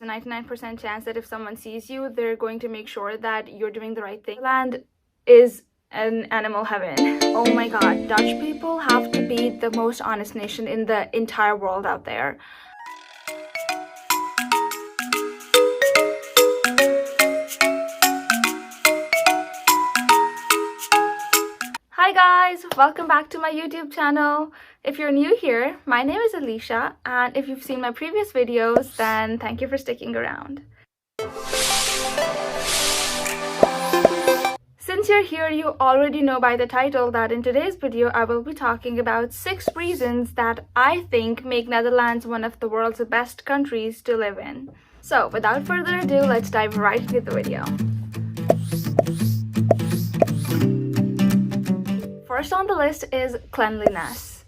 a 99% chance that if someone sees you, they're going to make sure that you're doing the right thing. Land is an animal heaven. Oh my god, Dutch people have to be the most honest nation in the entire world out there. Hi guys, welcome back to my YouTube channel. If you're new here, my name is Alicia, and if you've seen my previous videos, then thank you for sticking around. Since you're here, you already know by the title that in today's video I will be talking about 6 reasons that I think make Netherlands one of the world's best countries to live in. So without further ado, let's dive right into the video. First on the list is cleanliness.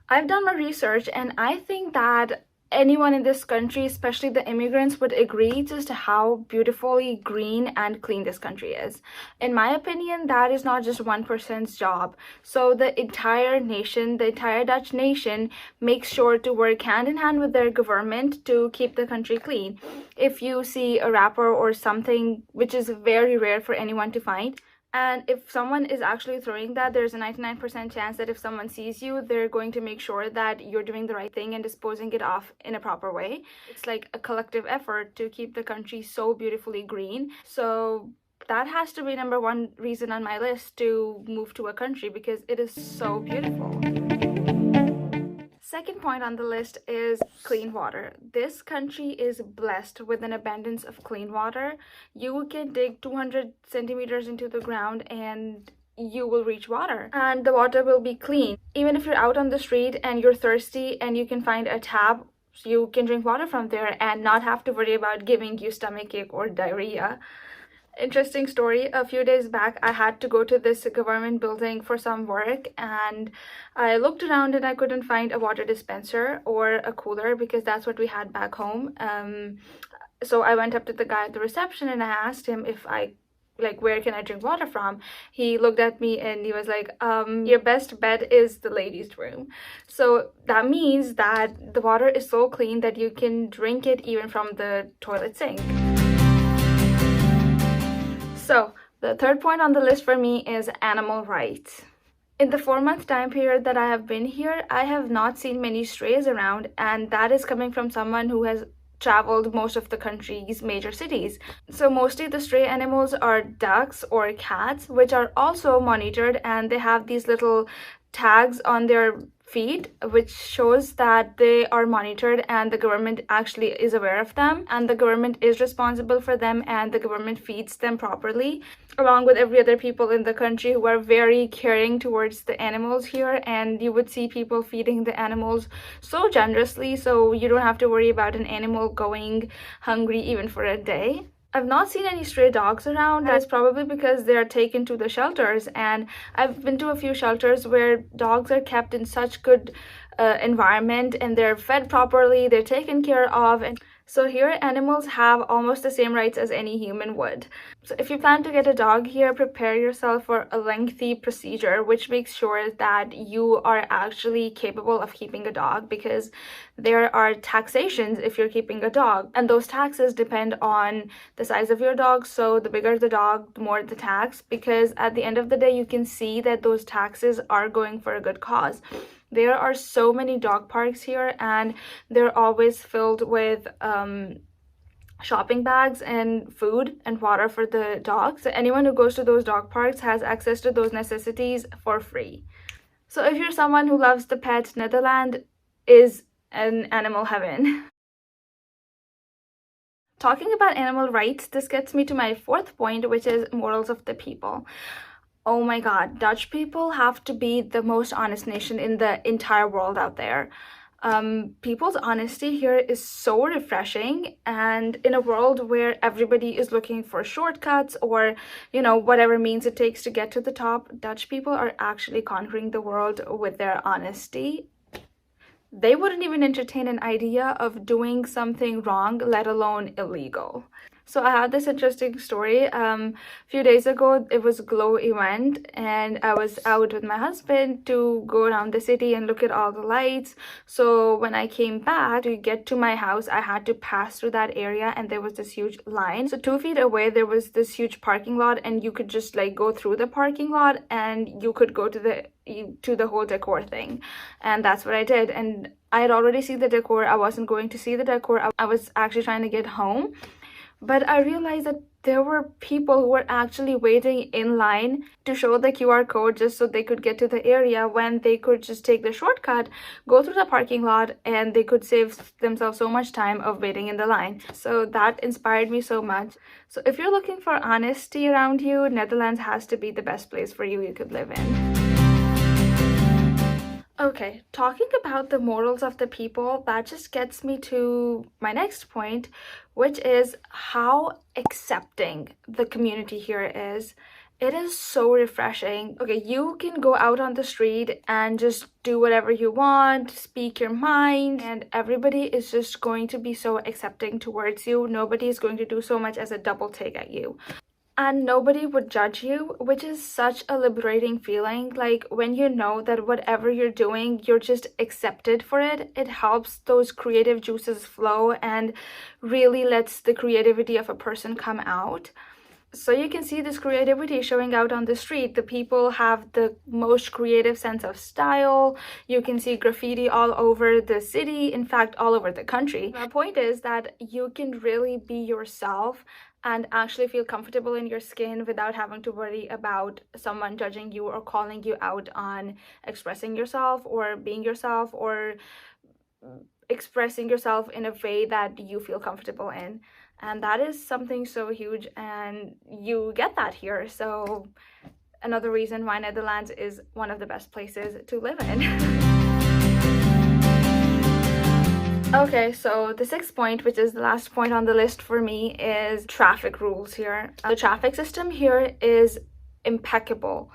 I've done my research and I think that anyone in this country, especially the immigrants, would agree just to how beautifully green and clean this country is. In my opinion, that is not just one person's job. So the entire nation, the entire Dutch nation, makes sure to work hand in hand with their government to keep the country clean. If you see a wrapper or something, which is very rare for anyone to find, and if someone is actually throwing that, there's a 99% chance that if someone sees you, they're going to make sure that you're doing the right thing and disposing it off in a proper way. It's like a collective effort to keep the country so beautifully green. So that has to be number one reason on my list to move to a country, because it is so beautiful. Second point on the list is clean water. This country is blessed with an abundance of clean water. You can dig 200 centimeters into the ground and you will reach water, and the water will be clean. Even if you're out on the street and you're thirsty and you can find a tap, you can drink water from there and not have to worry about giving you stomachache or diarrhea. Interesting story. A few days back, I had to go to this government building for some work, and I looked around and I couldn't find a water dispenser or a cooler because that's what we had back home. So I went up to the guy at the reception and I asked him if where can I drink water from? He looked at me and he was like, your best bet is the ladies' room. So that means that the water is so clean that you can drink it even from the toilet sink. So, the third point on the list for me is animal rights. In the 4-month time period that I have been here, I have not seen many strays around, and that is coming from someone who has traveled most of the country's major cities. So mostly the stray animals are ducks or cats, which are also monitored, and they have these little tags on their feet which shows that they are monitored and the government actually is aware of them and the government is responsible for them and the government feeds them properly, along with every other people in the country who are very caring towards the animals here. And you would see people feeding the animals so generously, so you don't have to worry about an animal going hungry even for a day. I've not seen any stray dogs around. That's probably because they are taken to the shelters, and I've been to a few shelters where dogs are kept in such good environment and they're fed properly, they're taken care of, and so here animals have almost the same rights as any human would. So if you plan to get a dog here, prepare yourself for a lengthy procedure which makes sure that you are actually capable of keeping a dog, because there are taxations if you're keeping a dog, and those taxes depend on the size of your dog. So the bigger the dog, the more the tax, because at the end of the day you can see that those taxes are going for a good cause. There are so many dog parks here and they're always filled with shopping bags and food and water for the dogs. So anyone who goes to those dog parks has access to those necessities for free. So if you're someone who loves the pets, Netherlands is an animal heaven. Talking about animal rights, this gets me to my fourth point, which is morals of the people. Oh my god, Dutch people have to be the most honest nation in the entire world out there. People's honesty here is so refreshing, and in a world where everybody is looking for shortcuts or, whatever means it takes to get to the top, Dutch people are actually conquering the world with their honesty. They wouldn't even entertain an idea of doing something wrong, let alone illegal. So I have this interesting story. Few days ago, it was a glow event, and I was out with my husband to go around the city and look at all the lights. So when I came back to get to my house, I had to pass through that area, and there was this huge line. So 2 feet away, there was this huge parking lot, and you could just like go through the parking lot, and you could go to the whole decor thing, and that's what I did. And I had already seen the decor. I wasn't going to see the decor. I was actually trying to get home, but I realized that there were people who were actually waiting in line to show the QR code just so they could get to the area, when they could just take the shortcut, go through the parking lot, and they could save themselves so much time of waiting in the line. So that inspired me so much. So if you're looking for honesty around you, Netherlands has to be the best place for you could live in. Okay, talking about the morals of the people, that just gets me to my next point, which is how accepting the community here is. It is so refreshing. Okay, you can go out on the street and just do whatever you want, speak your mind, and everybody is just going to be so accepting towards you. Nobody is going to do so much as a double take at you. And nobody would judge you, which is such a liberating feeling. Like when you know that whatever you're doing, you're just accepted for it, it helps those creative juices flow and really lets the creativity of a person come out. So you can see this creativity showing out on the street. The people have the most creative sense of style. You can see graffiti all over the city, in fact, all over the country. My point is that you can really be yourself and actually feel comfortable in your skin without having to worry about someone judging you or calling you out on expressing yourself or being yourself or expressing yourself in a way that you feel comfortable in. And that is something so huge, and you get that here. So another reason why Netherlands is one of the best places to live in. Okay, so the sixth point, which is the last point on the list for me, is traffic rules here. The traffic system here is impeccable.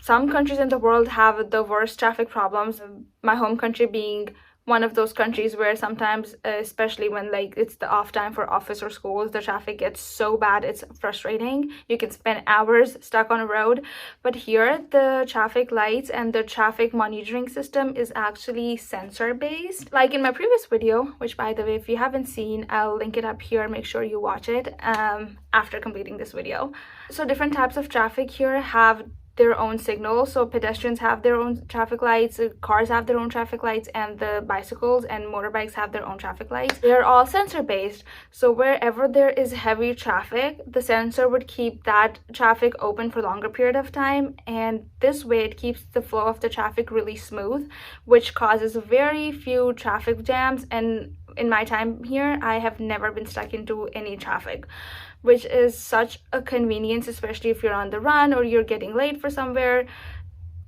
Some countries in the world have the worst traffic problems, my home country being one of those countries where sometimes, especially when like it's the off time for office or schools, the traffic gets so bad it's frustrating. You can spend hours stuck on a road. But here the traffic lights and the traffic monitoring system is actually sensor based. Like in my previous video, which by the way, if you haven't seen, I'll link it up here, make sure you watch it after completing this video. So different types of traffic here have their own signals. So pedestrians have their own traffic lights, cars have their own traffic lights, and the bicycles and motorbikes have their own traffic lights. They're all sensor based. So wherever there is heavy traffic, the sensor would keep that traffic open for longer period of time, and this way it keeps the flow of the traffic really smooth, which causes very few traffic jams. And in my time here, I have never been stuck into any traffic, which is such a convenience, especially if you're on the run or you're getting late for somewhere.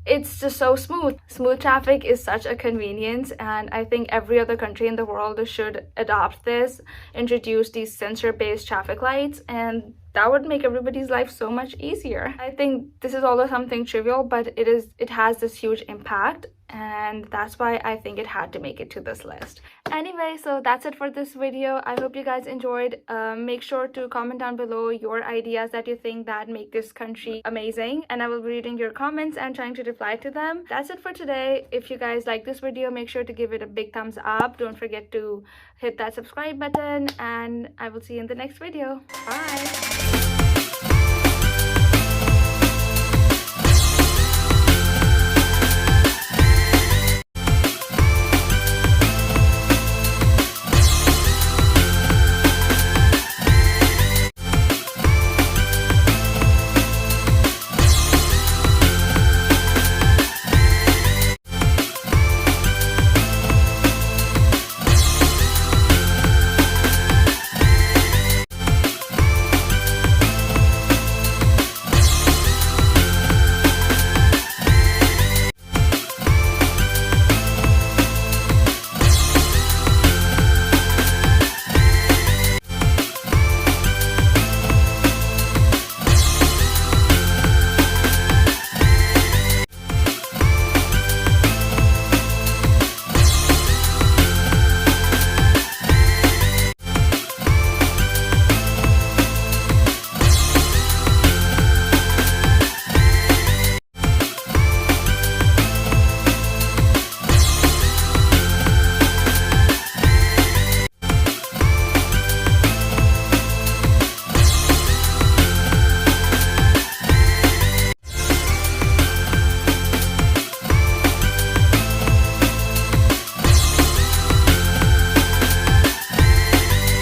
It's just so smooth. Smooth traffic is such a convenience, and I think every other country in the world should adopt this, introduce these sensor-based traffic lights, and that would make everybody's life so much easier. I think this is although something trivial, but it has this huge impact, and that's why I think it had to make it to this list. Anyway, so that's it for this video. I hope you guys enjoyed. Make sure to comment down below your ideas that you think that make this country amazing, and I will be reading your comments and trying to reply to them. That's it for today. If you guys like this video, make sure to give it a big thumbs up. Don't forget to hit that subscribe button, and I will see you in the next video. Bye.